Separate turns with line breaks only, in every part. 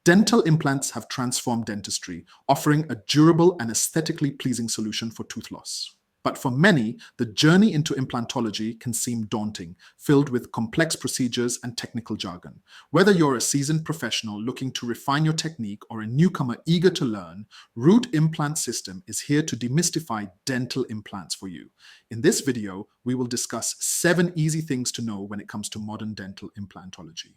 Dental implants have transformed dentistry, offering a durable and aesthetically pleasing solution for tooth loss. But for many, the journey into implantology can seem daunting, filled with complex procedures and technical jargon. Whether you're a seasoned professional looking to refine your technique or a newcomer eager to learn, Root Implant System is here to demystify dental implants for you. In this video, we will discuss 7 easy things to know when it comes to modern dental implantology.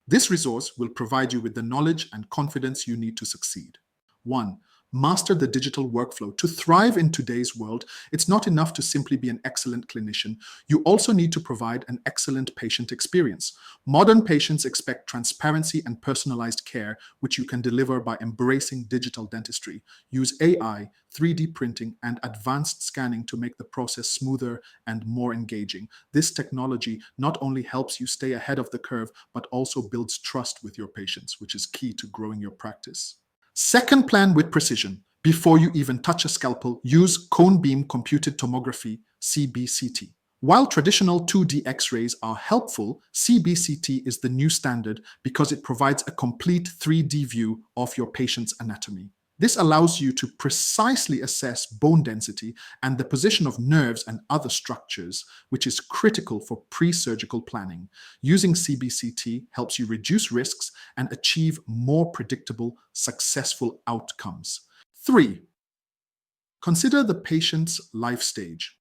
This resource will provide you with the knowledge and confidence you need to succeed. 1. Master the digital workflow. To thrive in today's world, it's not enough to simply be an excellent clinician. You also need to provide an excellent patient experience. Modern patients expect transparency and personalized care, which you can deliver by embracing digital dentistry. Use AI, 3D printing, and advanced scanning to make the process smoother and more engaging. This technology not only helps you stay ahead of the curve, but also builds trust with your patients, which is key to growing your practice. Second, plan with precision. Before you even touch a scalpel, use cone beam computed tomography, CBCT. While traditional 2D X-rays are helpful, CBCT is the new standard because it provides a complete 3D view of your patient's anatomy. This allows you to precisely assess bone density and the position of nerves and other structures, which is critical for pre-surgical planning. Using CBCT helps you reduce risks and achieve more predictable, successful outcomes. 3. Consider the patient's life stage.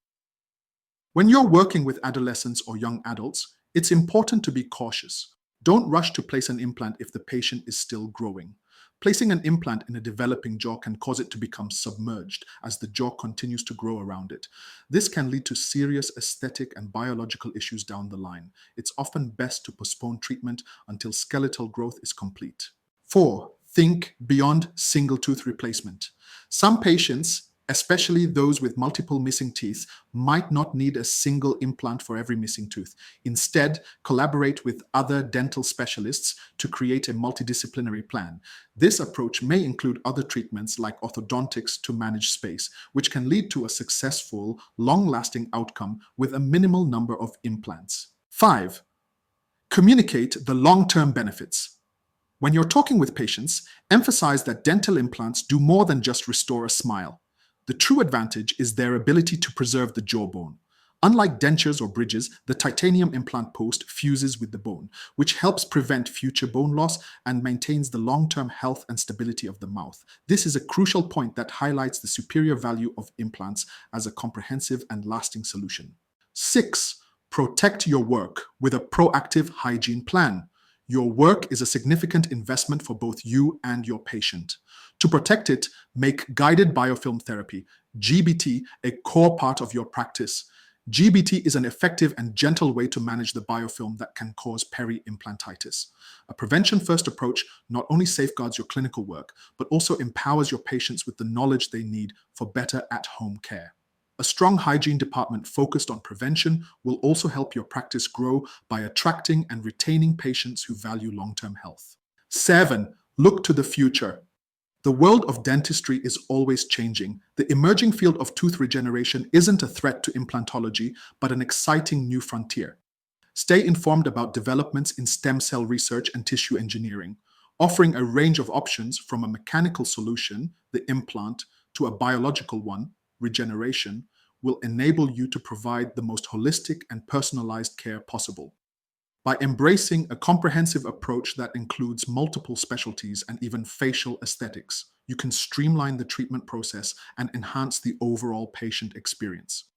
When you're working with adolescents or young adults, it's important to be cautious. Don't rush to place an implant if the patient is still growing. Placing an implant in a developing jaw can cause it to become submerged as the jaw continues to grow around it. This can lead to serious aesthetic and biological issues down the line. It's often best to postpone treatment until skeletal growth is complete. 4. Think beyond single tooth replacement. Some patients, especially those with multiple missing teeth, might not need a single implant for every missing tooth. Instead, collaborate with other dental specialists to create a multidisciplinary plan. This approach may include other treatments like orthodontics to manage space, which can lead to a successful, long-lasting outcome with a minimal number of implants. 5. Communicate the long-term benefits. When you're talking with patients, emphasize that dental implants do more than just restore a smile. The true advantage is their ability to preserve the jawbone. Unlike dentures or bridges, the titanium implant post fuses with the bone, which helps prevent future bone loss and maintains the long-term health and stability of the mouth. This is a crucial point that highlights the superior value of implants as a comprehensive and lasting solution. 6. Protect your work with a proactive hygiene plan. Your work is a significant investment for both you and your patient. To protect it, make guided biofilm therapy, GBT, a core part of your practice. GBT is an effective and gentle way to manage the biofilm that can cause peri-implantitis. A prevention-first approach not only safeguards your clinical work, but also empowers your patients with the knowledge they need for better at-home care. A strong hygiene department focused on prevention will also help your practice grow by attracting and retaining patients who value long-term health. 7. Look to the future. The world of dentistry is always changing. The emerging field of tooth regeneration isn't a threat to implantology, but an exciting new frontier. Stay informed about developments in stem cell research and tissue engineering, offering a range of options from a mechanical solution, the implant, to a biological one, regeneration, will enable you to provide the most holistic and personalized care possible. By embracing a comprehensive approach that includes multiple specialties and even facial aesthetics, you can streamline the treatment process and enhance the overall patient experience.